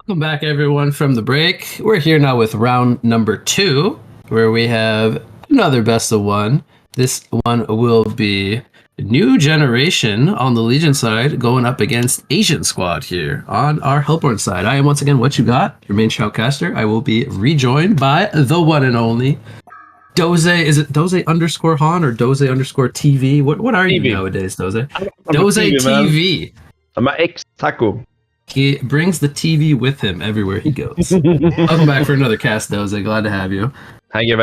Welcome back, everyone, from the break. We're here now with round number 2, where we have another best of one. This one will be New Generation on the Legion side going up against AsianSquad here on our Hellborn side. I am once again What You Got, your main shoutcaster. I will be rejoined by the one and only Doze. Is it Doze underscore HoN or Doze underscore TV? What are you nowadays, Doze? Doze TV. I'm an ex-taco. He brings the TV with him everywhere he goes. Welcome back for another cast, Doze. Glad to have you. Thank you.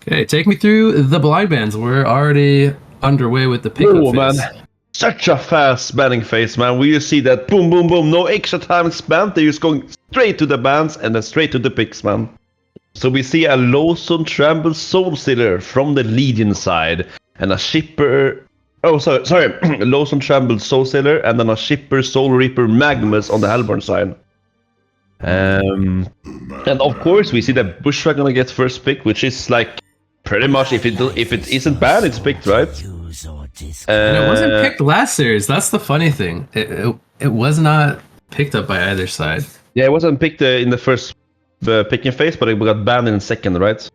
Okay, take me through the blind bands. We're already underway with the pickup phase. Man. Such a fast banning phase, man. We just see that boom, boom, boom. No extra time spent. They're just going straight to the bands and then straight to the picks, man. So we see a Lawson Tramble Soul Stealer from the Legion side and a Shipper... Oh, sorry. Lawson Tramble Soul Stealer and then a Shipper Soul Reaper Magnus on the Hellborn side. And of course we see that Bushwhack gonna get first pick, which is like pretty much if it isn't banned, it's picked, right? And it wasn't picked last series. That's the funny thing. It was not picked up by either side. Yeah, it wasn't picked in the first picking phase, but it got banned in the second, right?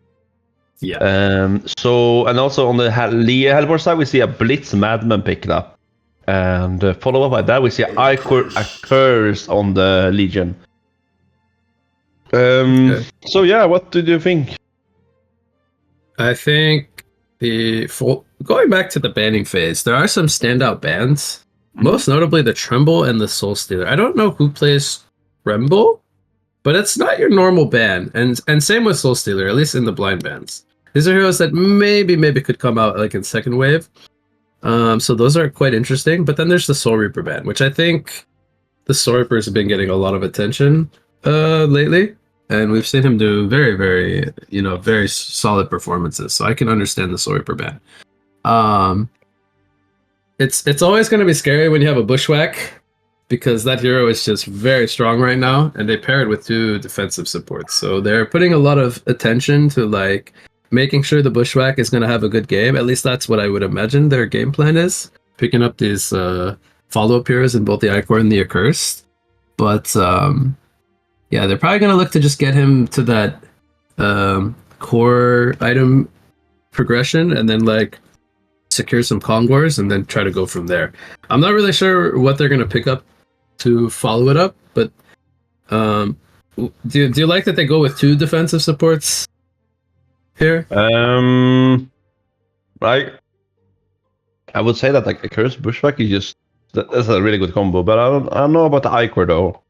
Yeah. So, and also on the Hellborn side, we see a Blitz Madman picked up. And follow up by that, we see a Curse on the Legion. So yeah, what did you think? I think going back to the banning phase, there are some standout bans. Most notably the Tremble and the Soul Stealer. I don't know who plays Tremble, but it's not your normal ban. And same with Soul Stealer, at least in the blind bans. These are heroes that maybe could come out like in second wave. So those are quite interesting. But then there's the Soul Reaper ban, which I think the Soul Reapers have been getting a lot of attention lately. And we've seen him do very, very, very solid performances. So I can understand the Soul Reaper ban. It's always going to be scary when you have a Bushwhack, because that hero is just very strong right now, and they pair it with 2 defensive supports. So they're putting a lot of attention to like making sure the Bushwhack is going to have a good game. At least that's what I would imagine their game plan is. Picking up these follow-up heroes in both the Icor and the Accursed. But yeah, they're probably going to look to just get him to that core item progression and then like secure some Congors and then try to go from there. I'm not really sure what they're going to pick up to follow it up, but do you like that they go with 2 defensive supports here? I would say that like a Cursed Bushwhack is just that's a really good combo, but I don't know about the Icor though.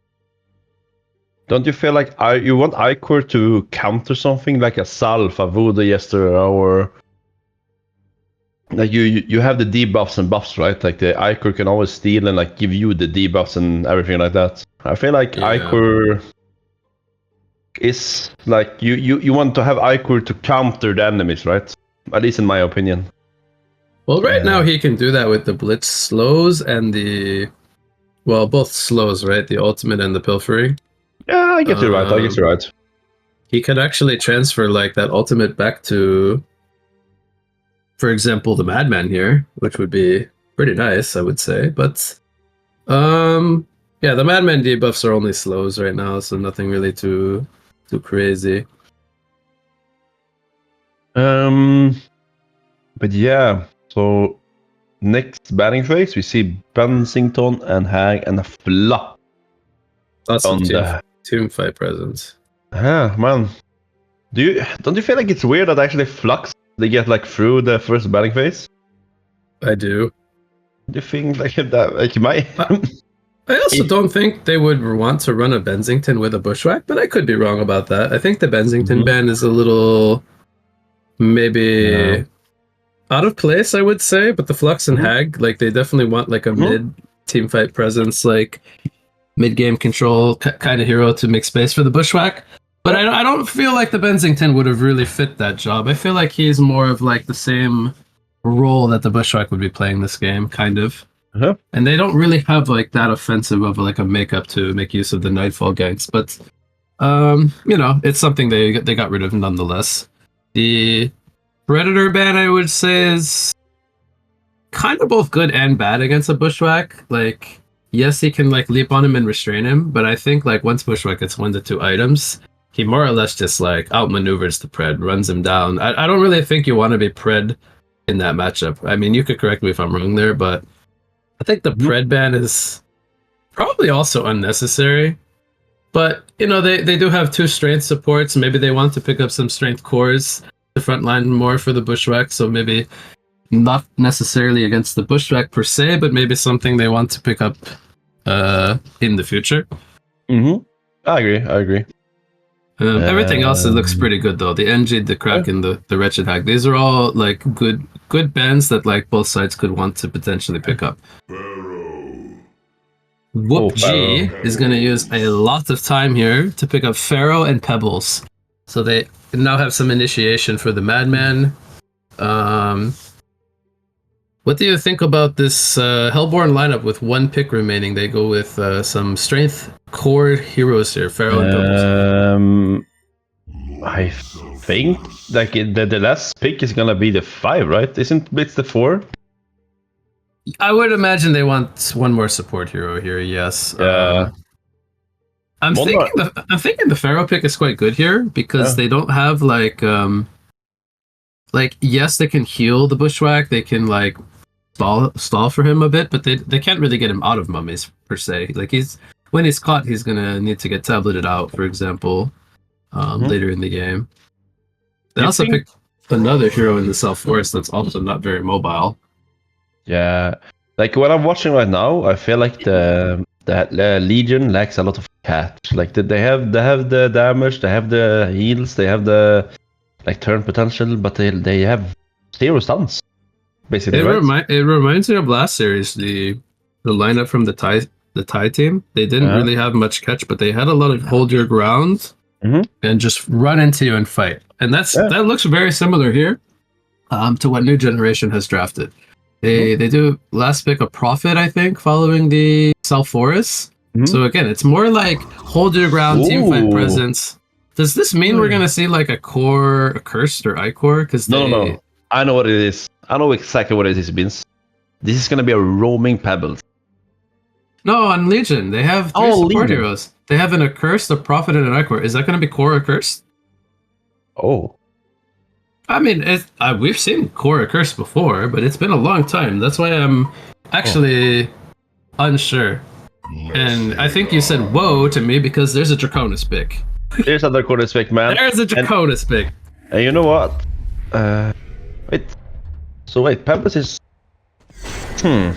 Don't you feel like you want Icor to counter something like a Salve, a Voodoo Jester, or like you have the debuffs and buffs, right? Like the Icor can always steal and like give you the debuffs and everything like that. I feel like Icor is like you want to have Icor to counter the enemies, right? At least in my opinion. Well, right now he can do that with the Blitz slows and both slows, right? The ultimate and the pilfering. Yeah, I guess you're right. He could actually transfer like that ultimate back to, for example, the Madman here, which would be pretty nice, I would say. But yeah, the Madman debuffs are only slows right now, so nothing really too crazy. But yeah, so next batting phase we see Bensington and Hag and a Flop. That's on the team fight presence. Yeah, man. Don't you feel like it's weird that actually Flux they get like through the first batting phase? I do. Do you think like that? Like I also don't think they would want to run a Bensington with a Bushwhack, but I could be wrong about that. I think the Bensington ban is a little maybe out of place, I would say. But the Flux and Hag, like they definitely want like a mid team fight presence, like mid-game control kind of hero to make space for the Bushwhack. But I don't feel like the Bensington would have really fit that job. I feel like he's more of like the same role that the Bushwhack would be playing this game, kind of. And they don't really have like that offensive of like a makeup to make use of the Nightfall ganks. But, it's something they got rid of nonetheless. The Predator ban, I would say, is kind of both good and bad against a Bushwhack. Like, yes, he can like leap on him and restrain him, but I think like once Bushwhack gets 1 to 2 items, he more or less just like outmaneuvers the Pred, runs him down. I don't really think you want to be Pred in that matchup. I mean, you could correct me if I'm wrong there, but I think the Pred ban is probably also unnecessary. But, you know, they do have 2 strength supports. Maybe they want to pick up some strength cores to frontline more for the Bushwhack, so maybe not necessarily against the Bushwhack per se, but maybe something they want to pick up in the future. I agree. Everything else it looks pretty good though. The NG, the Kraken, the Wretched Hag. These are all like good bands that like both sides could want to potentially pick up. Whoop G is going to use a lot of time here to pick up Pharaoh and Pebbles. So they now have some initiation for the Madman. What do you think about this Hellborn lineup with 1 pick remaining? They go with some strength core heroes here, Pharaoh and Pebbles. I think like the last pick is gonna be the 5, right? Isn't Blitz the 4? I would imagine they want 1 more support hero here. Yes. I'm thinking the Pharaoh pick is quite good here because they don't have like yes, they can heal the Bushwhack. They can like stall for him a bit, but they can't really get him out of mummies per se. Like when he's caught, he's gonna need to get tableted out, for example, later in the game. They also picked another hero in the South Forest that's also not very mobile. Yeah, like what I'm watching right now, I feel like the Legion lacks a lot of catch. Like they have the damage, they have the heals, they have the like turn potential, but they have 0 stuns. Basically, it reminds me of last series, the lineup from the Thai team. They didn't really have much catch, but they had a lot of hold your ground and just run into you and fight. And that looks very similar here to what New Generation has drafted. They do last pick a Prophet, I think, following the South Forest. So again, it's more like hold your ground, team fight presence. Does this mean we're gonna see like a core, a cursed or iCore? Because no, I know what it is. I know exactly what it is, Vince. This is gonna be a roaming Pebbles. No, on Legion they have 3 support heroes. They have an accursed, a Prophet, and an iCore. Is that gonna be core accursed? Oh. I mean, we've seen core accursed before, but it's been a long time. That's why I'm actually unsure. And I think you said "whoa" to me because there's a Draconis pick. There's a Draconis pick, man. There's a Draconis pick. And you know what? Wait. So wait, Pebbles is. Okay,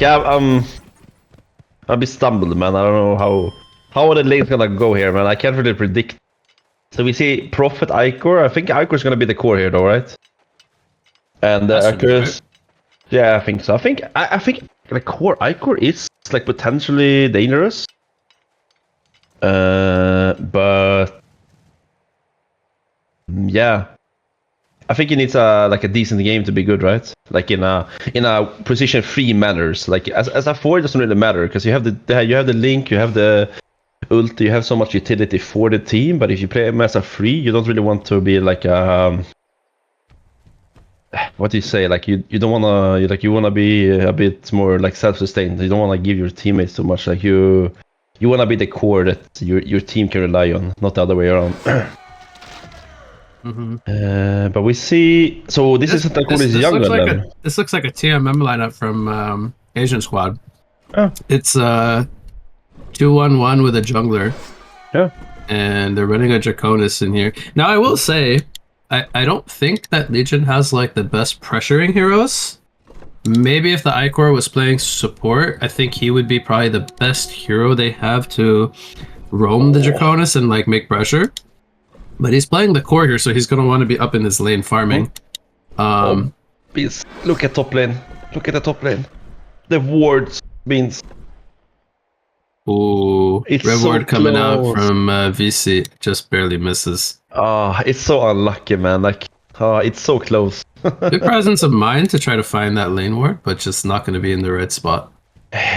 I'll be stumbled, man. I don't know how the lane's gonna go here, man. I can't really predict. So we see Prophet iCore. I think iCore is gonna be the core here, though, right? And Accursed. Yeah, I think so. I think the core iCore is like potentially dangerous. But yeah, I think it needs a decent game to be good, right? Like in a position 3 manners. Like as a 4 it doesn't really matter because you have the link, you have the ult, you have so much utility for the team. But if you play him as a 3, you don't really want to be like what do you say? Like you don't wanna you wanna be a bit more like self-sustained. You don't wanna give your teammates too much. Like you wanna be the core that your team can rely on, not the other way around. But we see. So this is Draconis younger then. This looks like a TMM lineup from AsianSquad. Oh. It's 2-1-1 with a jungler. Yeah. And they're running a Draconis in here. Now I will say, I don't think that Legion has like the best pressuring heroes. Maybe if the iCore was playing support, I think he would be probably the best hero they have to roam the Draconis and like make pressure. But he's playing the core here, so he's gonna want to be up in his lane farming. Please look at top lane. Look at the top lane. The wards means. Ooh, it's red ward so coming close. out from VC, just barely misses. It's so unlucky, man. Like, it's so close. Good presence of mind to try to find that lane ward, but just not going to be in the right spot.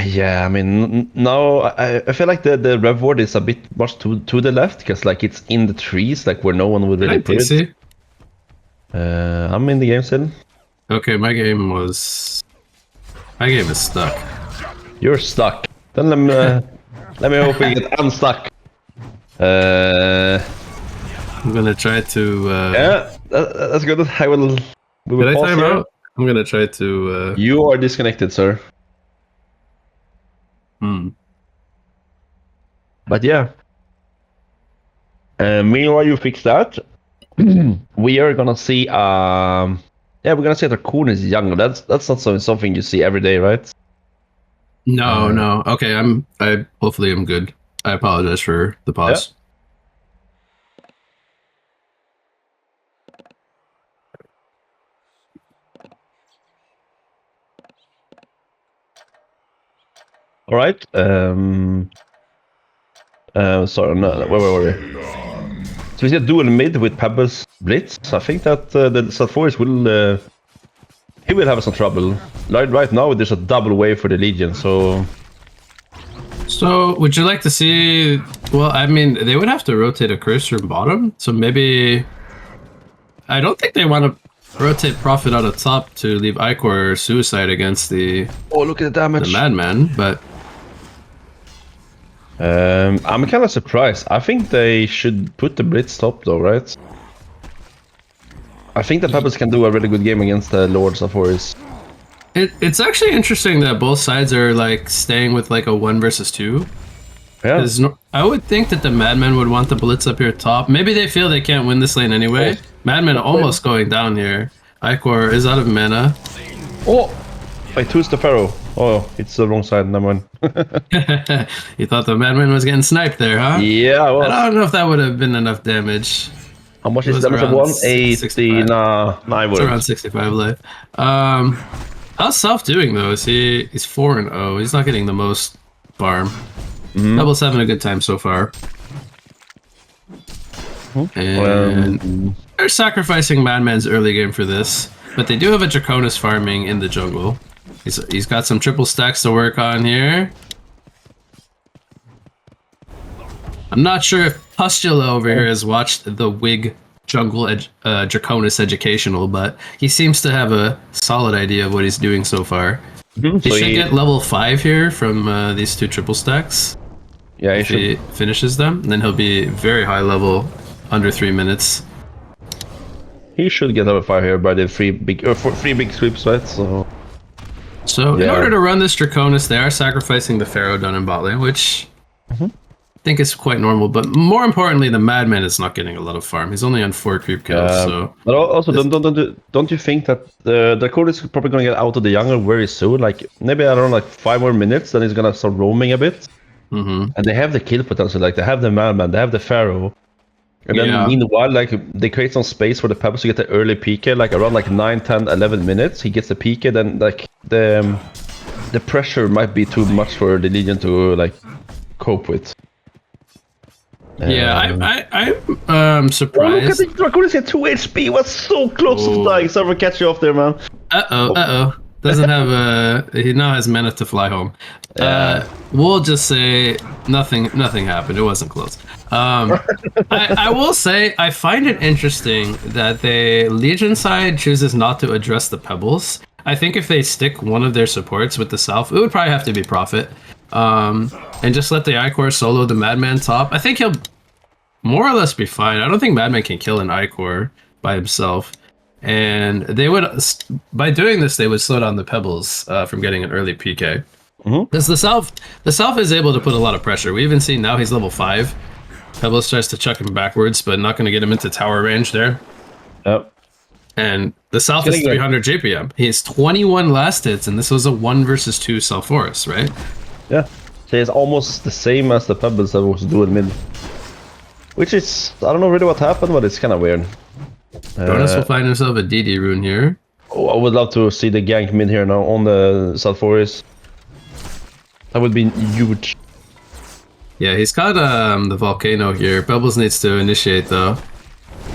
Yeah, I mean, now I feel like the rev ward is a bit much to the left because like it's in the trees, like where no one would really put it. I'm in the game still. Okay, my game is stuck. You're stuck. Then let me hope we get unstuck. I'm gonna try to. Yeah, that's good. I will. We will Did I pause time here. out? I'm gonna try to. You are disconnected, sir. But yeah. Meanwhile, you fix that. We are gonna see. Yeah, we're gonna see that Kuhn is young. That's not something you see every day, right? No, no. Okay, I hopefully I'm good. I apologize for the pause. All right. Sorry, no, where were we? So we see a dual mid with Pebbles Blitz. I think that the Salforis will. He will have some trouble. Like right now, there's a double wave for the Legion, so. So, would you like to see? Well, I mean, they would have to rotate a cursor bottom, so maybe. I don't think they want to rotate Prophet out of top to leave Icor suicide against the. Oh, look at the damage! The Madman, but. I'm kind of surprised. I think they should put the Blitz top though, right? I think the Pebbles can do a really good game against the Lords of Horus. It's actually interesting that both sides are like staying with like a 1 versus 2. Yeah. No, I would think that the Madmen would want the Blitz up here top. Maybe they feel they can't win this lane anyway. Madmen almost going down here. Icor is out of mana. Oh! Wait, who's the Pharaoh? Oh, it's the wrong side, never mind. You thought the Madman was getting sniped there, huh? Yeah, I was. I don't know if that would have been enough damage. How much is damage of 180? Nah, I wouldn't. Around 65 life. How's Self doing though? He's 4-0. He's not getting the most farm. Pebbles having a good time so far. And they're sacrificing Madman's early game for this, but they do have a Draconis farming in the jungle. He's got some triple stacks to work on here. I'm not sure if Pustula over here has watched the Wig Jungle Draconis Educational, but he seems to have a solid idea of what he's doing so far. He should get level 5 here from these 2 triple stacks. Yeah, if he finishes them, and then he'll be very high level, under 3 minutes. He should get level 5 here by the 3 big sweeps, right? So in order to run this Draconis, they are sacrificing the Pharaoh down in bot lane, which I think is quite normal. But more importantly, the Madman is not getting a lot of farm. He's only on 4 creep kills. So, but also, don't you think that the Draconis is probably going to get out of the jungle very soon? Like maybe around like 5 more minutes, then he's going to start roaming a bit. And they have the kill potential. Like they have the Madman, they have the Pharaoh. And then meanwhile, like they create some space for the Pebbles to get the early PK, like around like 9, 10, 11 minutes. He gets the PK, then like the pressure might be too much for the Legion to like cope with. Yeah, I'm surprised. Oh, look at the Draconis at 2 HP. Was so close to dying. Sorry for catching you off there, man. Doesn't have he now has mana to fly home. We'll just say nothing happened. It wasn't close. I will say I find it interesting that the Legion side chooses not to address the Pebbles. I think if they stick one of their supports with the South, it would probably have to be Prophet. And just let the Icor solo the Madman top. I think he'll more or less be fine. I don't think Madman can kill an Icor by himself. And they would, by doing this, they would slow down the Pebbles from getting an early PK. Because the South is able to put a lot of pressure. We even see now he's level 5. Pebbles tries to chuck him backwards, but not going to get him into tower range there. Yep. And the South is 300 JPM. He has 21 last hits, and this was a 1 versus 2 Salforis, right? Yeah. So it's almost the same as the Pebbles that was doing mid. Which is, I don't know really what happened, but it's kind of weird. Jonas will find himself a DD rune here. Oh, I would love to see the gank mid here now on the Salforis. That would be huge. Yeah, he's got the Volcano here. Pebbles needs to initiate though.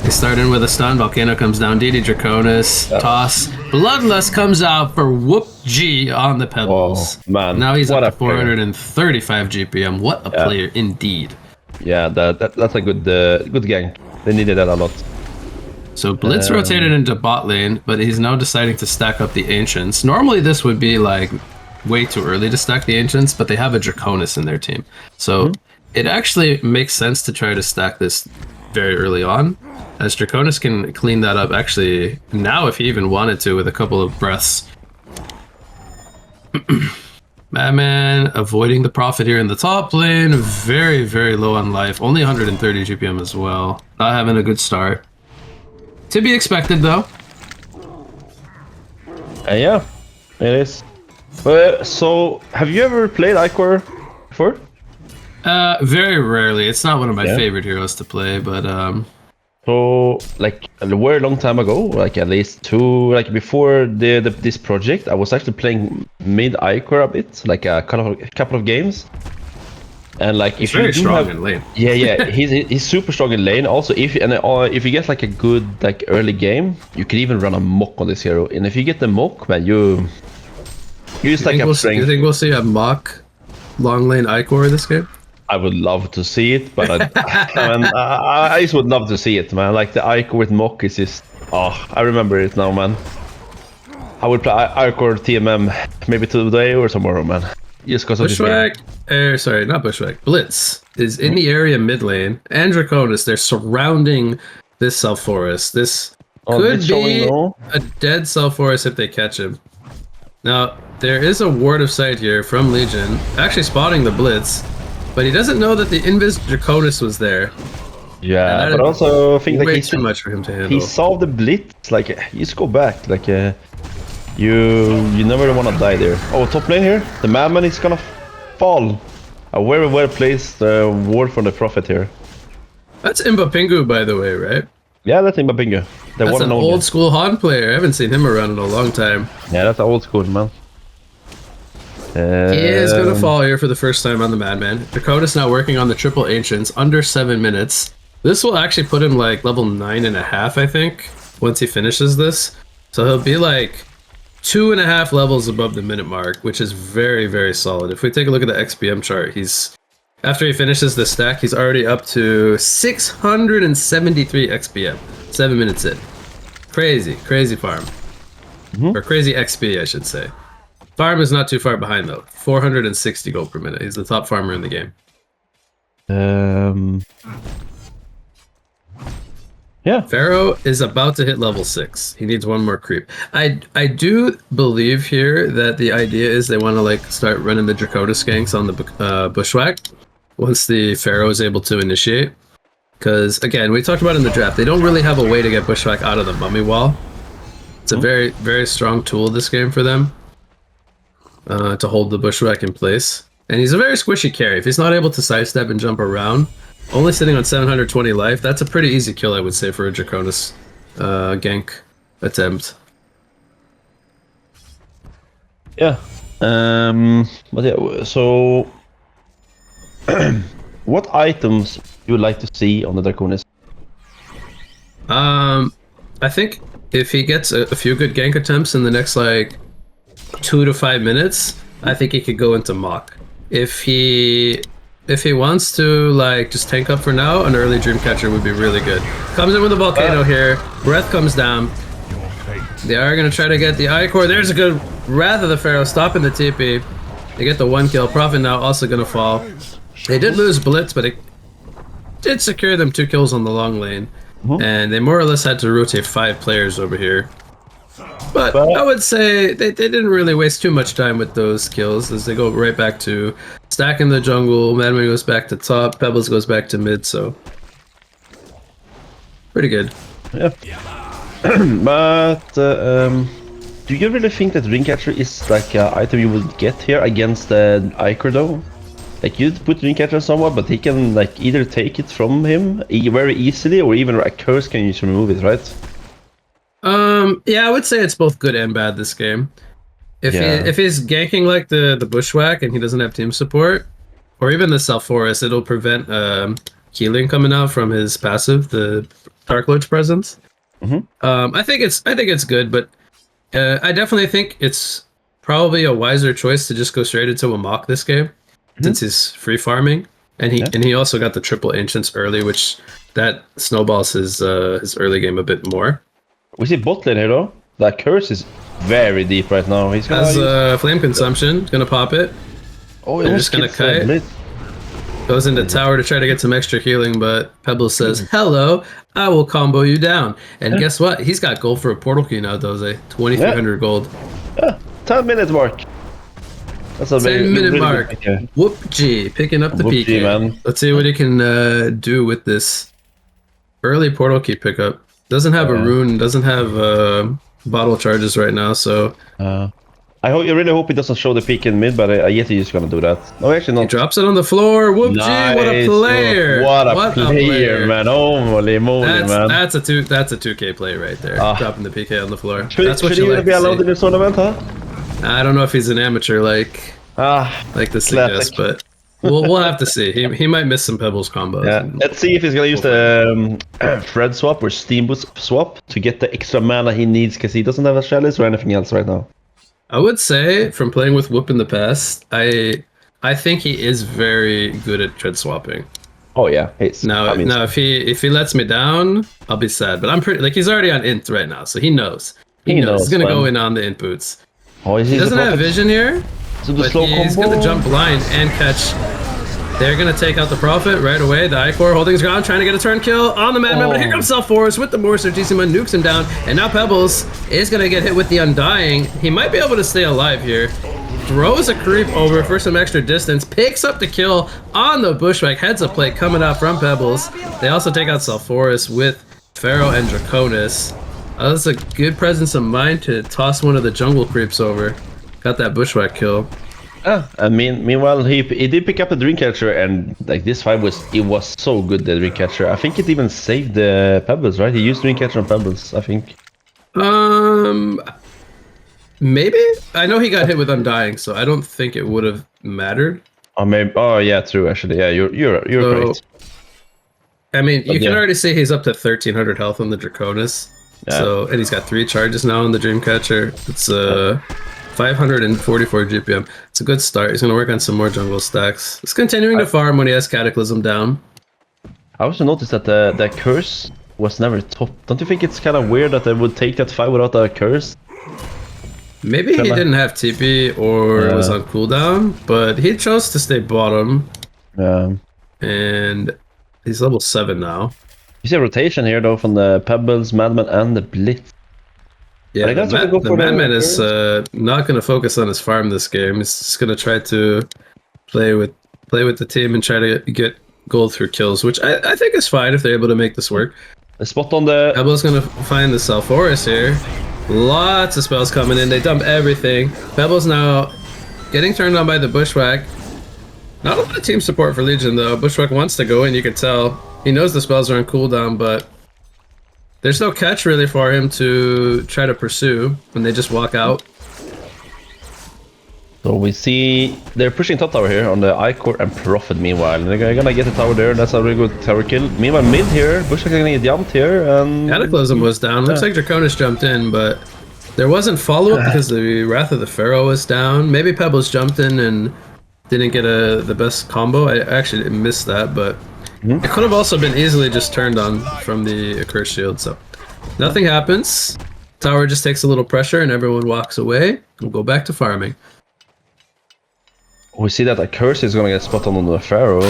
He's starting with a stun. Volcano comes down. DD Draconis. Toss. Bloodlust comes out for Whoop G on the Pebbles. Oh, man. Now he's up to 435 GPM. What a player indeed. Yeah, that's a good gank. They needed that a lot. So Blitz rotated into bot lane, but he's now deciding to stack up the Ancients. Normally this would be like way too early to stack the Ancients, but they have a Draconis in their team. So it actually makes sense to try to stack this very early on, as Draconis can clean that up actually now if he even wanted to with a couple of breaths. Madman avoiding the Prophet here in the top lane. Very, very low on life. Only 130 GPM as well. Not having a good start. To be expected, though. Yeah, it is. So, have you ever played Icor before? Very rarely. It's not one of my favorite heroes to play, but So, like a very long time ago, like at least like before this project, I was actually playing mid Icor a bit, like a couple of games. And like he's very strong in lane. Yeah, he's super strong in lane. Also, if you get like a good like early game, you can even run a mock on this hero. And if you get the mock, man, you just like have strength. You think we'll see a mock long lane Icor this game? I would love to see it, but I just would love to see it, man. Like the Icor with mock is just, I remember it now, man. I would play Icor TMM maybe today or tomorrow, man. Just because of Bushwhack, sorry, not Bushwhack. Blitz is in the area mid lane, and Draconis. They're surrounding this Self Forest. This could be a dead Self Forest if they catch him. Now there is a ward of sight here from Legion, actually spotting the Blitz, but he doesn't know that the Invis Draconis was there. Yeah, but also I think like way too much for him to handle. He saw the Blitz. Like you just go back, like. You never want to die there. Oh, top lane here. The Madman is gonna fall. A very well placed ward from the Prophet here. That's Imba Pingu, by the way, right? Yeah, that's Imba Pingu. That's an old school HoN player. I haven't seen him around in a long time. Yeah, that's old school, man. He is gonna fall here for the first time on the Madman. Dakota's now working on the triple Ancients under 7 minutes. This will actually put him like level 9.5, I think, once he finishes this. So he'll be like 2.5 levels above the minute mark, which is very, very solid. If we take a look at the XPM chart, after he finishes the stack, he's already up to 673 XPM. 7 minutes in. Crazy farm. Or crazy XP, I should say. Farm is not too far behind though. 460 gold per minute. He's the top farmer in the game. Yeah. Pharaoh is about to hit level 6. He needs one more creep. I do believe here that the idea is they want to like start running the Draconis skanks on the Bushwhack once the Pharaoh is able to initiate. Because again, we talked about in the draft, they don't really have a way to get Bushwhack out of the mummy wall. It's a very, very strong tool this game for them to hold the Bushwhack in place. And he's a very squishy carry. If he's not able to sidestep and jump around, only sitting on 720 life, that's a pretty easy kill, I would say, for a Draconis gank attempt. Yeah. But yeah, so what items you would like to see on the Draconis? I think if he gets a few good gank attempts in the next like 2 to 5 minutes, I think he could go into Mach. If he wants to like just tank up for now, an early Dreamcatcher would be really good. Comes in with a Volcano here. Breath comes down. They are going to try to get the Icor. There's a good Wrath of the Pharaoh stopping the TP. They get the 1 kill. Prophet now also going to fall. They did lose Blitz, but it did secure them 2 kills on the long lane. And they more or less had to rotate 5 players over here. But I would say they didn't really waste too much time with those kills, as they go right back to stacking the jungle. Madman goes back to top, Pebbles goes back to mid, so pretty good. Yeah. But do you really think that Dreamcatcher is like an item you would get here against the Icor though? Like you'd put Dreamcatcher on someone, but he can like either take it from him very easily, or even a curse can use to remove it, right? Yeah, I would say it's both good and bad this game. If he's ganking like the Bushwhack and he doesn't have team support, or even the Self Forest, it'll prevent healing coming out from his passive, the Dark Lord's presence. I think it's good, but I definitely think it's probably a wiser choice to just go straight into a Mach this game, since he's free farming, and he also got the triple Ancients early, which that snowballs his early game a bit more. We see bot lane here though. That curse is very deep right now. He's gonna Has flame consumption. Gonna pop it. Oh, They're just gonna kite. Goes into tower to try to get some extra healing, but Pebbles says, "Hello, I will combo you down." And guess what? He's got gold for a portal key now, Doze. 2,300 gold. 10-minute mark. That's a 10-minute mark. Whoop G, picking up the Whoop PK. G, man. Let's see what he can do with this early portal key pickup. Doesn't have a rune, doesn't have bottle charges right now, so... I really hope he doesn't show the peak in mid, but I guess he's gonna do that. No, actually not. He drops it on the floor. Whoop Nice. G, what a player! What a player, man! Holy moly, man! That's a 2K play right there. Dropping the PK on the floor. That's what should you he like be to allowed see. in this tournament, huh? I don't know if he's an amateur like the suggest, but we'll have to see. He might miss some Pebbles combos. Yeah. Let's see if he's gonna use the Fred swap or Steamboot swap to get the extra mana he needs, because he doesn't have a chalice or anything else right now. I would say, from playing with Whoop in the past, I think he is very good at tread swapping. Oh yeah, now if he lets me down, I'll be sad. But I'm pretty like he's already on int right now, so he knows. He knows he's gonna go in on the int boots. Oh, he doesn't have vision here, so but he's gonna jump blind and catch. They're gonna take out the Prophet right away. The Icor holding his ground, trying to get a turn kill on the Madman, but here comes Self Force with the Morser. GCMon nukes him down, and now Pebbles is gonna get hit with the Undying. He might be able to stay alive here. Throws a creep over for some extra distance, picks up the kill on the Bushwhack. Heads up play coming out from Pebbles. They also take out Self Force with Pharaoh and Draconis. That's a good presence of mind to toss one of the jungle creeps over. Got that Bushwhack kill. I mean, meanwhile, he did pick up a Dreamcatcher, and like this fight was so good, the Dreamcatcher. I think it even saved the Pebbles, right? He used Dreamcatcher on Pebbles, I think. Maybe? I know he got hit with Undying, so I don't think it would have mattered. Oh, maybe. Oh, yeah, true. Actually, yeah, you're right. I mean, you can already see he's up to 1,300 health on the Draconis. Yeah. So, and he's got 3 charges now on the Dreamcatcher. It's 544 GPM. It's a good start. He's going to work on some more jungle stacks. He's continuing to farm when he has Cataclysm down. I also noticed that the curse was never top. Don't you think it's kind of weird that they would take that fight without a curse? Maybe he didn't have TP or was on cooldown, but he chose to stay bottom. Yeah. And he's level 7 now. You see a rotation here, though, from the Pebbles, Madman, and the Blitz. Yeah, the Madman is not going to focus on his farm this game. He's just going to try to play with the team and try to get gold through kills, which I think is fine if they're able to make this work. The spot on the... Pebbles going to find the Self Forest here. Lots of spells coming in. They dump everything. Pebbles now getting turned on by the Bushwhack. Not a lot of team support for Legion, though. Bushwhack wants to go in, you can tell. He knows the spells are on cooldown, but there's no catch really for him to try to pursue when they just walk out. So we see they're pushing top tower here on the Icor and Prophet meanwhile. They're gonna get the tower there, that's a really good tower kill. Meanwhile mid here, Bushwhack gonna get jumped here and... Cataclysm was down. Looks like Draconis jumped in, but there wasn't follow-up because the Wrath of the Pharaoh was down. Maybe Pebbles jumped in and didn't get the best combo. I actually missed that, but it could have also been easily just turned on from the Accursed Shield, so nothing happens. Tower just takes a little pressure and everyone walks away. We'll go back to farming. We see that Accursed is gonna get spot on the Pharaoh.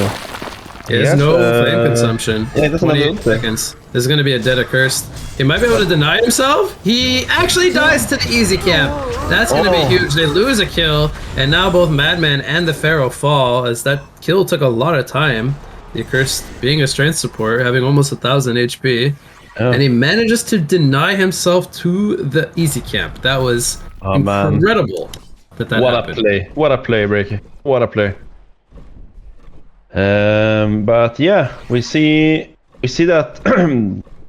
He has no flame consumption. Yeah, it doesn't 28 seconds. This is gonna be a dead Accursed. He might be able to deny himself. He actually dies to the easy camp. That's gonna be huge. They lose a kill, and now both Madman and the Pharaoh fall, as that kill took a lot of time. The Accursed being a strength support, having almost 1,000 HP. And he manages to deny himself to the easy camp. That was incredible. That happened. A play. What a play, Breaky. What a play. But yeah, we see that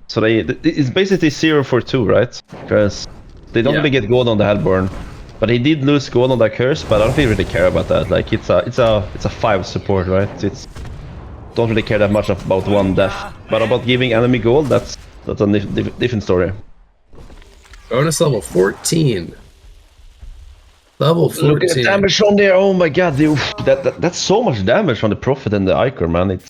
so it's basically 0-for-2, right? Because they don't really get gold on the Hellborn. But he did lose gold on the Curse, but I don't really care about that. Like it's a 5 support, right? It's don't really care that much about one death. But about giving enemy gold, that's a different story. Bonus level 14. Level 14. Look at the damage on there. Oh my god, that's so much damage on the Prophet and the Icor, man.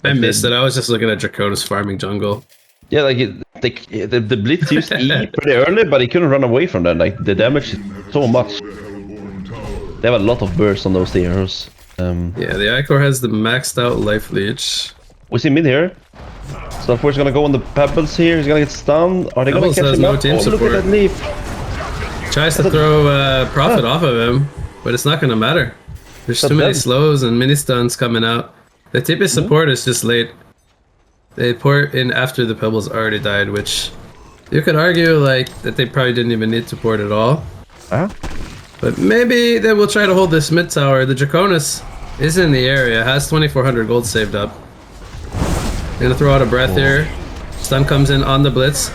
I missed it. I was just looking at Draconis farming jungle. Yeah, like The Blitz used E pretty early, but he couldn't run away from that. Like, the damage is so much. They have a lot of bursts on those heroes. Yeah, the Icor has the maxed out life leech. We see mid here. So of course, gonna go on the Pebbles here. He's gonna get stunned. Are they Pebbles gonna catch has him no up? team Oh, look support. at that leap. Tries to throw Prophet off of him, but it's not gonna matter. There's too many slows and mini stuns coming out. The TP support is just late. They port in after the Pebbles already died, which you could argue like that they probably didn't even need to port at all. But maybe they will try to hold this mid tower. The Draconis is in the area, has 2,400 gold saved up. Gonna throw out a breath here. Stun comes in on the Blitz.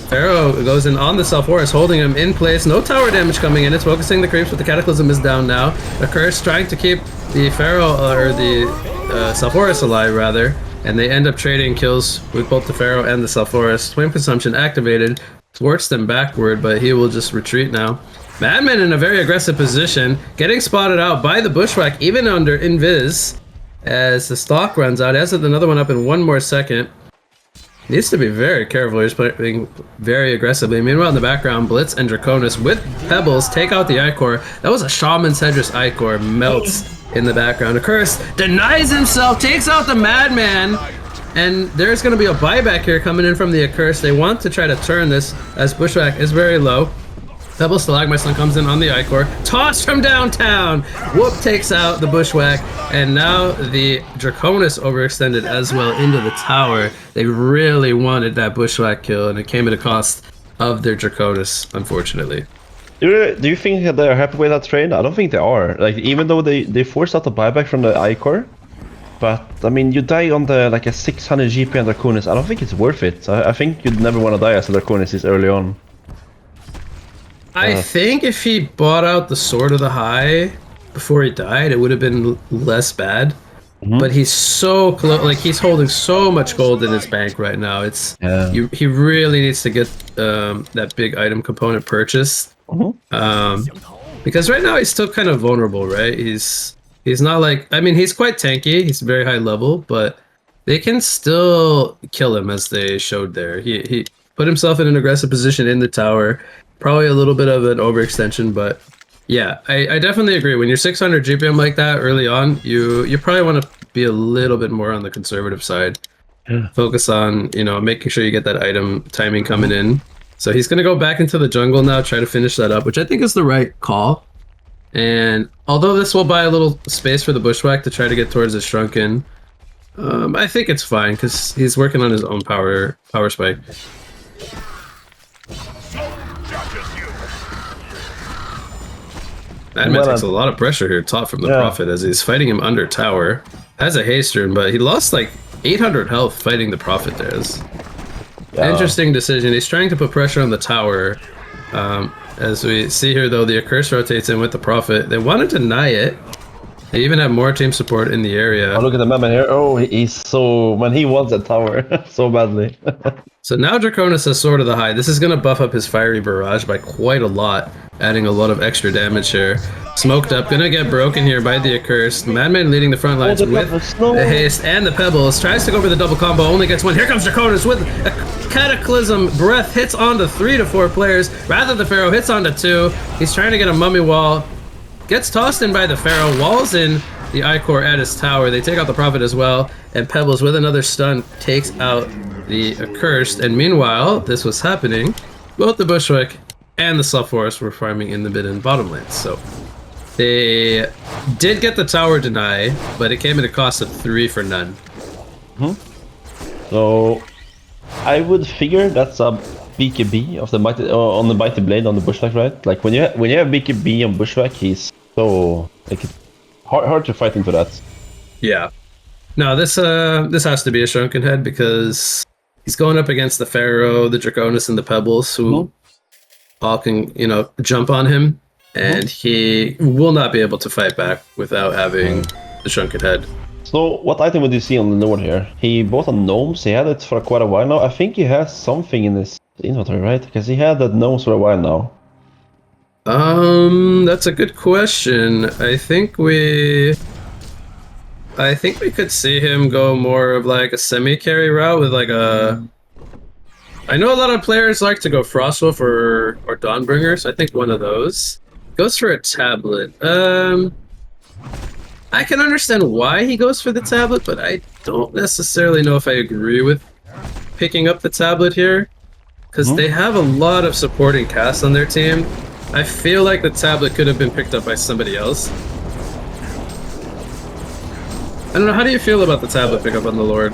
Pharaoh goes in on the Self-Horus, holding him in place. No tower damage coming in. It's focusing the creeps, but the Cataclysm is down now. The Curse trying to keep the Pharaoh, or the Self-Horus alive, rather. And they end up trading kills with both the Pharaoh and the Self-Horus. Flame Consumption activated. Thwarts them backward, but he will just retreat now. Madman in a very aggressive position, getting spotted out by the Bushwhack, even under Invis. As the stock runs out, has another one up in one more second. Needs to be very careful. He's playing very aggressively. Meanwhile, in the background, Blitz and Draconis with Pebbles take out the Icor. That was a Shaman's Hedris Icor. Melts in the background. A Curse denies himself, takes out the Madman. And there's going to be a buyback here coming in from the Accursed. They want to try to turn this as Bushwhack is very low. Double Stalagmite Stun comes in on the Icor. Toss from downtown! Whoop takes out the Bushwhack. And now the Draconis overextended as well into the tower. They really wanted that Bushwhack kill, and it came at a cost of their Draconis, unfortunately. Do you think that they're happy with that trade? I don't think they are. Like, even though they forced out the buyback from the Icor, but I mean, you die on the like a 600 GP on Draconis. I don't think it's worth it. I think you'd never want to die as a Draconis this early on. I think if he bought out the Sword of the High before he died, it would have been less bad. But he's so close, like he's holding so much gold in his bank right now. It's he really needs to get that big item component purchased. Because right now he's still kind of vulnerable, right? He's not like, I mean, he's quite tanky. He's very high level, but they can still kill him as they showed there. He put himself in an aggressive position in the tower. Probably a little bit of an overextension, but yeah, I definitely agree. When you're 600 GPM like that early on, you probably want to be a little bit more on the conservative side. Focus on, you know, making sure you get that item timing coming in. So he's going to go back into the jungle now, try to finish that up, which I think is the right call. And although this will buy a little space for the Bushwhack to try to get towards his Shrunken, I think it's fine because he's working on his own power spike. Madman takes a lot of pressure here, top from the Prophet, as he's fighting him under tower. Has a haste rune, but he lost like 800 health fighting the Prophet there. Interesting decision. He's trying to put pressure on the tower. As we see here, though, the Accursed rotates in with the Prophet. They want to deny it. They even have more team support in the area. Oh, look at the Madman here. Oh, he's so... Man, he wants that tower so badly. So now Draconis has Sword of the High. This is going to buff up his Fiery Barrage by quite a lot, adding a lot of extra damage here. Smoked up, gonna get broken here by the Accursed. Madman leading the front lines with the haste and the Pebbles. Tries to go for the double combo, only gets one. Here comes Draconis with a Cataclysm Breath. Hits onto 3 to 4 players. Rather, the Pharaoh hits onto 2. He's trying to get a Mummy Wall. Gets tossed in by the Pharaoh. Walls in the Icor at his tower. They take out the Prophet as well. And Pebbles with another stun takes out the Accursed. And meanwhile, this was happening. Both the Bushwick and the Self-Horus were farming in the mid and bottom lanes. So they did get the tower deny, but it came at a cost of 3 for none. So I would figure that's a BKB of the mighty on the mighty blade on the Bushwhack, right? Like when you have BKB on Bushwhack, he's so like hard to fight into that. Yeah. No, this has to be a Shrunken Head because he's going up against the Pharaoh, the Draconis, and the Pebbles, who all can, you know, jump on him, and he will not be able to fight back without having the Shrunken Head. So what item would you see on the Newerth here? He bought a Gnomes. He had it for quite a while now. I think he has something in his inventory, right? Because he had that Gnomes for a while now. That's a good question. I think we could see him go more of like a semi-carry route with like a I know a lot of players like to go Frostwolf or Dawnbringers. I think one of those goes for a tablet. I can understand why he goes for the tablet, but I don't necessarily know if I agree with picking up the tablet here, because they have a lot of supporting cast on their team. I feel like the tablet could have been picked up by somebody else. I don't know, how do you feel about the tablet pickup on the Lord?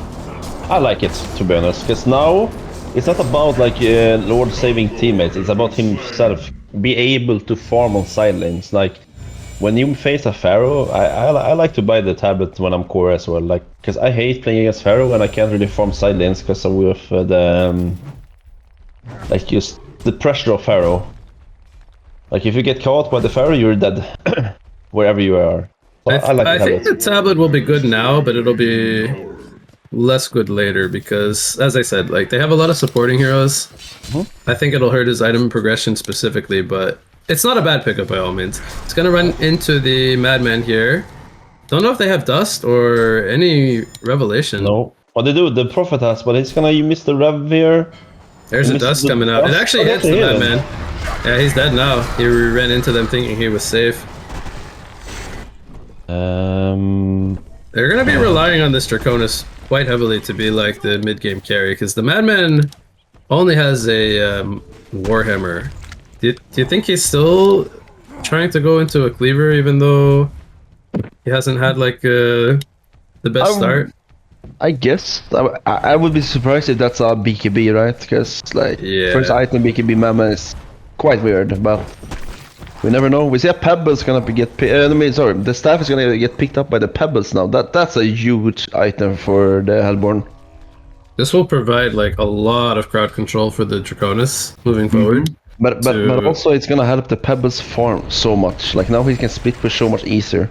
I like it, to be honest, because now it's not about like Lord saving teammates, it's about himself be able to farm on side lanes. Like when you face a Pharaoh, I like to buy the tablet when I'm core as well, like because I hate playing against Pharaoh and I can't really farm side lanes because of the like just the pressure of Pharaoh. Like if you get caught by the Pharaoh, you're dead wherever you are. So I think the tablet will be good now, but it'll be less good later because, as I said, like they have a lot of supporting heroes. I think it'll hurt his item progression specifically, but it's not a bad pickup by all means. It's gonna run into the Madman here. Don't know if they have Dust or any Revelation. No. What they do, the Prophet has, but he's gonna miss the Rev here. There's a Dust coming out. It actually hits the Madman. Yeah, he's dead now. He ran into them thinking he was safe. They're gonna be relying on this Draconis quite heavily to be like the mid-game carry, because the Madman only has a Warhammer. Do you think he's still trying to go into a cleaver, even though he hasn't had like the best start? I guess I would be surprised if that's a BKB, right? Because like first item BKB Madman is quite weird, but we never know. We see a Pebbles gonna the staff is gonna get picked up by the Pebbles now. That's a huge item for the Hellborn. This will provide like a lot of crowd control for the Draconis moving forward. But also it's gonna help the Pebbles farm so much. Like now he can split push so much easier.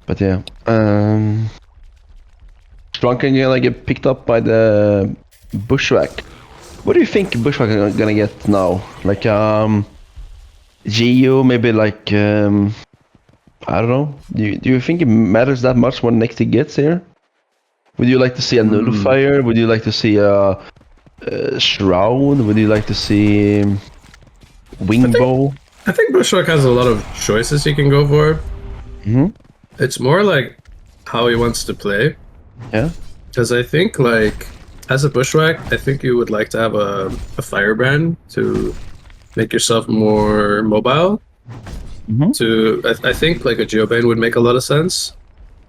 But yeah, Drunken gonna get picked up by the Bushwhack. What do you think Bushwhack is gonna get now? Like Geo, maybe like I don't know. Do you think it matters that much what next he gets here? Would you like to see a Nullifier? Would you like to see a Shroud? Would you like to see Wingbow? I think Bushwhack has a lot of choices he can go for. It's more like how he wants to play. Yeah. Because I think like as a Bushwhack, I think you would like to have a Firebrand to make yourself more mobile. I think like a Geobane would make a lot of sense.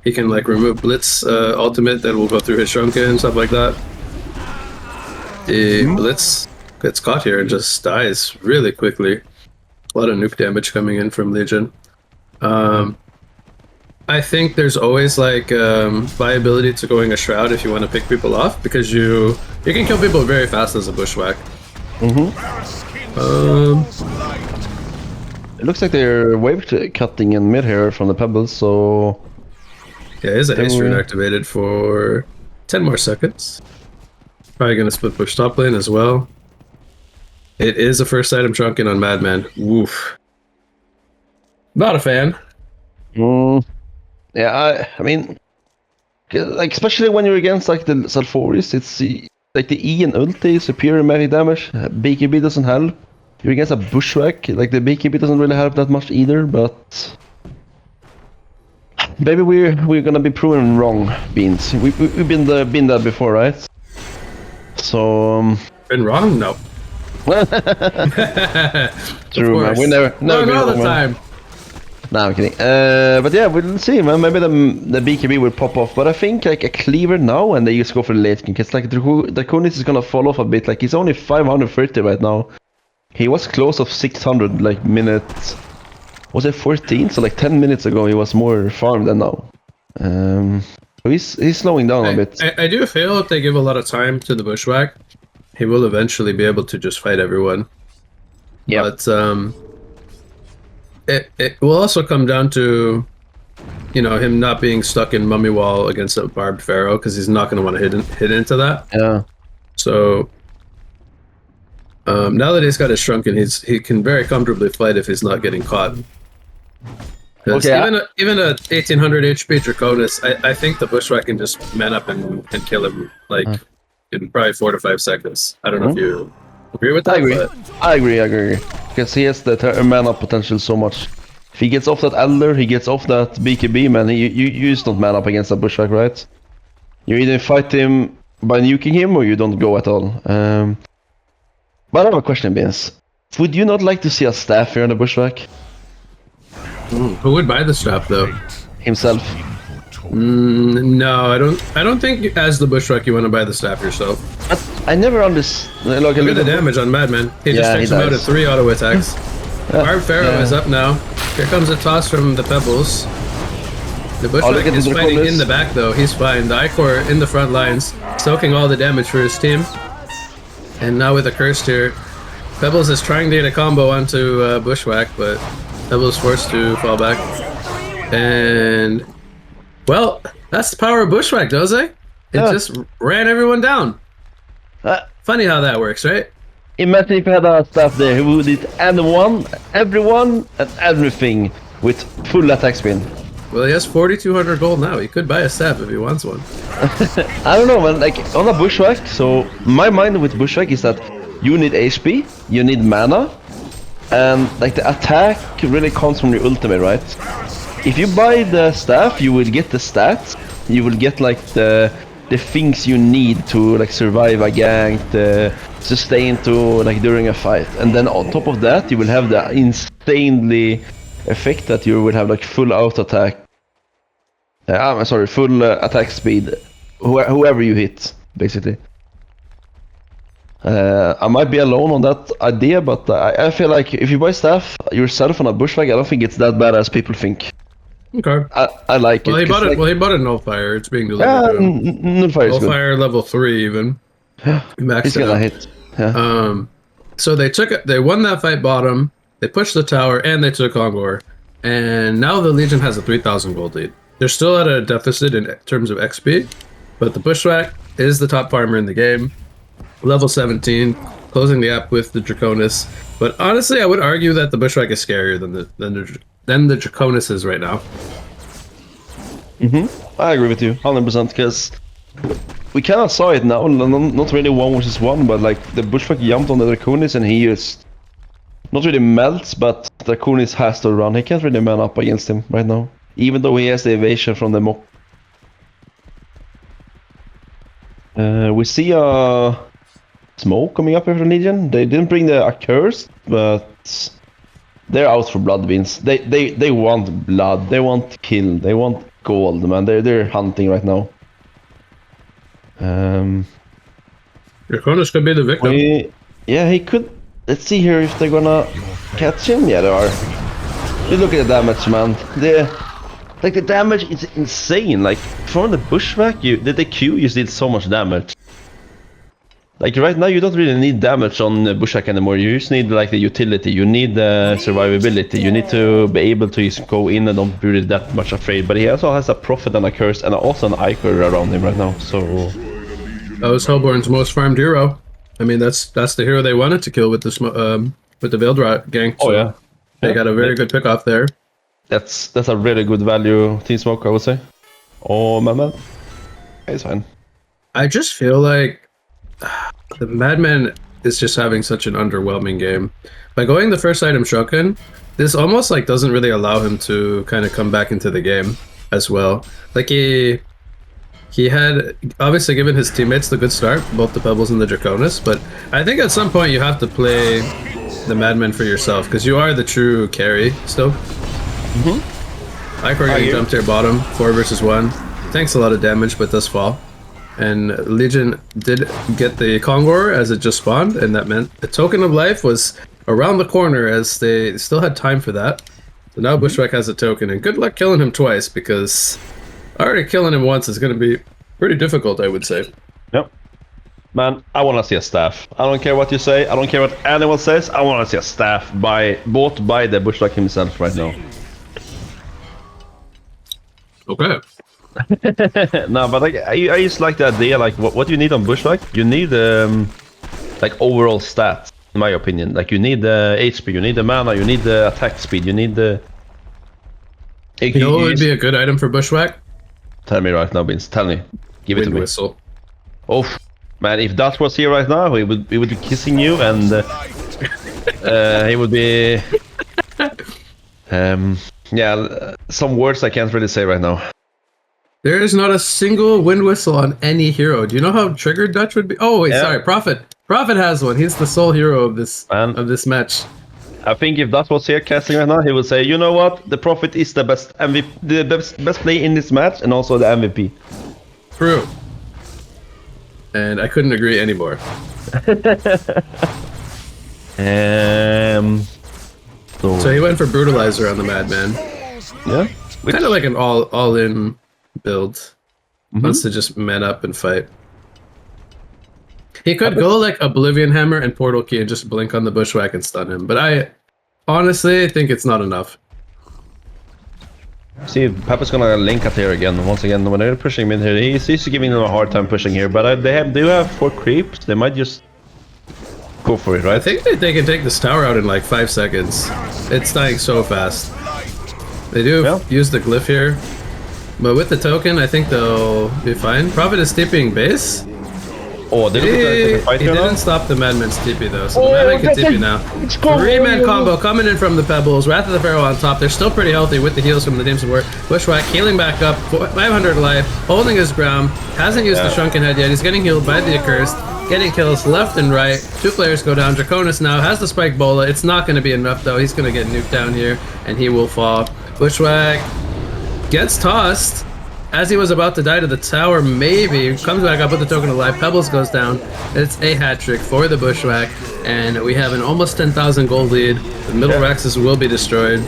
He can like remove Blitz ultimate that will go through his Shrunken and stuff like that. The Blitz gets caught here and just dies really quickly. A lot of nuke damage coming in from Legion. I think there's always like viability to going a Shroud if you want to pick people off, because you can kill people very fast as a Bushwhack. It looks like they're wave cutting in mid here from the Pebbles, so yeah, is a haste rune activated for 10 more seconds. Probably gonna split push top lane as well. It is a first item Drunken on Madman. Woof. Not a fan. Yeah, I mean, like especially when you're against like the Sulfuris, it's like the E and ulti is superior melee damage. BKB doesn't help. You're against a Bushwhack, like the BKB doesn't really help that much either. But maybe we're gonna be proven wrong, Beans. We've been there before, right? So been wrong? No. True, man. We never all the time. Nah, I'm kidding. But yeah, we'll see, man. Maybe the BKB will pop off. But I think like a cleaver now, and they just go for the late game. Because like Draconis is gonna fall off a bit. Like he's only 530 right now. He was close of 600 like minutes. Was it 14? So like 10 minutes ago he was more farmed than now. So he's slowing down a bit. I do feel if they give a lot of time to the Bushwhack, he will eventually be able to just fight everyone. Yeah. But it will also come down to, you know, him not being stuck in Mummy Wall against a barbed Pharaoh, because he's not going to want to hit into that. Yeah. So now that he's got his Shrunken, he can very comfortably fight if he's not getting caught. Okay, even a 1800 HP Draconis, I think the Bushwhack can just man up and kill him like in probably 4 to 5 seconds. I don't know if you agree with that. I agree. But I agree. Because he has the mana potential so much. If he gets off that Elder, he gets off that BKB, man. You just don't man up against a Bushwhack, right? You either fight him by nuking him or you don't go at all. But I have a question, Beans. Would you not like to see a staff here on the Bushwhack? who would buy the staff though? Himself. No, I don't think as the Bushwhack you want to buy the staff yourself. I never understood. Look at the damage on Madman. He just takes him out at 3 auto attacks. Barb Pharaoh is up now. Here comes a toss from the Pebbles. The Bushwhack is fighting in the back though. He's fine. The Icor in the front lines, soaking all the damage for his team. And now with a curse here, Pebbles is trying to get a combo onto Bushwhack, but Pebbles forced to fall back. And well, that's the power of Bushwhack, does it? It just ran everyone down. Funny how that works, right? Imagine if you had a staff there who would hit everyone, and everything with full attack spin. Well, he has 4,200 gold now. He could buy a staff if he wants one. I don't know, man. Like on a Bushwhack, so my mind with Bushwhack is that you need HP, you need mana, and like the attack really comes from your ultimate, right? If you buy the staff, you will get the stats. You will get like the things you need to like survive a gank, the sustain to like during a fight, and then on top of that, you will have the insanely effect that you will have like full auto attack. I'm sorry, full attack speed. Whoever you hit, basically. I might be alone on that idea, but I feel like if you buy staff yourself on a Bushwhack, I don't think it's that bad as people think. Okay. I like it. He bought a Nullfire. It's being delivered. Nullfire is good. Nullfire level 3 even. He's gonna hit. Yeah. So they won that fight bottom. They pushed the tower and they took Kongor, and now the Legion has a 3,000 gold lead. They're still at a deficit in terms of XP, but the Bushwhack is the top farmer in the game. Level 17, closing the gap with the Draconis. But honestly, I would argue that the Bushwhack is scarier than the Draconis is right now. I agree with you 100% because we kind of saw it now. Not really 1 versus 1, but like the Bushwhack jumped on the Draconis and he just not really melts, but Draconis has to run. He can't really man up against him right now, even though he has the evasion from the mock. We see a smoke coming up here from Legion. They didn't bring the accursed, but they're out for blood beans. They want blood. They want kill. They want gold, man. They're hunting right now. Draconis could be the victim. He could. Let's see here if they're gonna catch him. Yeah, they are. You look at the damage, man. The damage is insane. Like from the Bushwhack, the Q just did so much damage. Like right now, you don't really need damage on the Bushwhack anymore. You just need like the utility. You need the survivability. You need to be able to just go in and not be really that much afraid. But he also has a Prophet and a Curse and also an Icor around him right now. So that was Hellborn's most farmed hero. I mean, that's the hero they wanted to kill with the Veiled Rot gank. So yeah. They got a very good pick off there. That's a really good value Team Smoke, I would say. Oh, man. It's fine. I just feel like the Madman is just having such an underwhelming game. By going the first item Shokin, this almost like doesn't really allow him to kind of come back into the game as well. Like he had obviously given his teammates the good start, both the Pebbles and the Draconis, but I think at some point you have to play the Madman for yourself because you are the true carry still. Icor getting jumped here bottom, 4 versus 1. Tanks a lot of damage but does fall. And Legion did get the Kongor as it just spawned, and that meant the Token of Life was around the corner as they still had time for that. So now Bushwhack has a token, and good luck killing him twice because already killing him once is going to be pretty difficult, I would say. Yep. Man, I want to see a staff. I don't care what you say. I don't care what anyone says. I want to see a staff bought by the Bushwhack himself right now. Okay. No, but like I just like the idea. Like, what you need on Bushwhack? You need like overall stats, in my opinion. Like you need the HP, you need the mana, you need the attack speed, you need the. You know what would be a good item for Bushwhack? Tell me right now, Vince. Tell me. Give it to me. Whistle. Oh, Man, if that was here right now, he would be kissing you, and he would be yeah, some words I can't really say right now. There is not a single wind whistle on any hero. Do you know how triggered Dutch would be? Oh wait, sorry, Prophet. Prophet has one. He's the sole hero of this match. I think if that was here casting right now, he would say, you know what, the Prophet is the best MVP, the best play in this match, and also the MVP. True. And I couldn't agree anymore. So he went for Brutalizer on the Madman. Yeah. Kind of like an all-in build. Wants to just man up and fight. He could go like Oblivion Hammer and Portal Key and just blink on the Bushwhack and stun him, but I honestly think it's not enough. See, Pepper's gonna link at here again. Once again, when they're pushing mid here, he's giving them a hard time pushing here, but they do have 4 creeps. They might just go for it, right? I think that they can take this tower out in like 5 seconds. It's dying so fast. They do use the glyph here, but with the token, I think they'll be fine. Prophet is TPing base. Oh, they didn't stop the Madman's TP though, so the Madman can TP now. 3-man combo coming in from the Pebbles. Wrath of the Pharaoh on top. They're still pretty healthy with the heals from the Dames of War. Bushwhack healing back up, 500 life, holding his ground. Hasn't used the Shrunken Head yet. He's getting healed by the Accursed. Getting kills left and right. 2 players go down. Draconis now has the Spike Bola. It's not going to be enough though. He's going to get nuked down here, and he will fall. Bushwhack gets tossed as he was about to die to the tower. Maybe comes back up with the token alive. Pebbles goes down. It's a hat trick for the Bushwhack, and we have an almost 10,000 gold lead. The middle Raxus will be destroyed.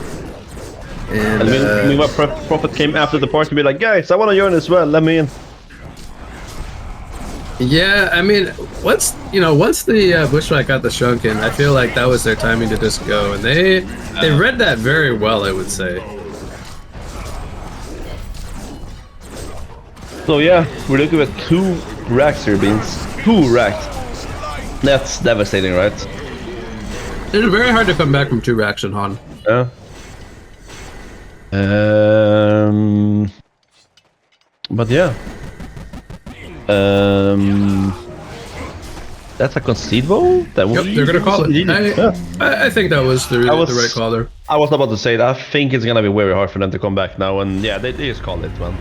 And meanwhile, Prophet came after the party to be like, guys, I want to join as well. Let me in. Yeah, I mean, once the Bushwhack got the Shrunken, I feel like that was their timing to just go, and they read that very well, I would say. So yeah, we're looking at 2 racks here, Beans. 2 racks. That's devastating, right? It's very hard to come back from 2 racks in HoN. Yeah. But yeah. That's a concede vote? They're gonna call it. I think that was the right call there. I was about to say that. I think it's gonna be very hard for them to come back now, and yeah, they just called it, man.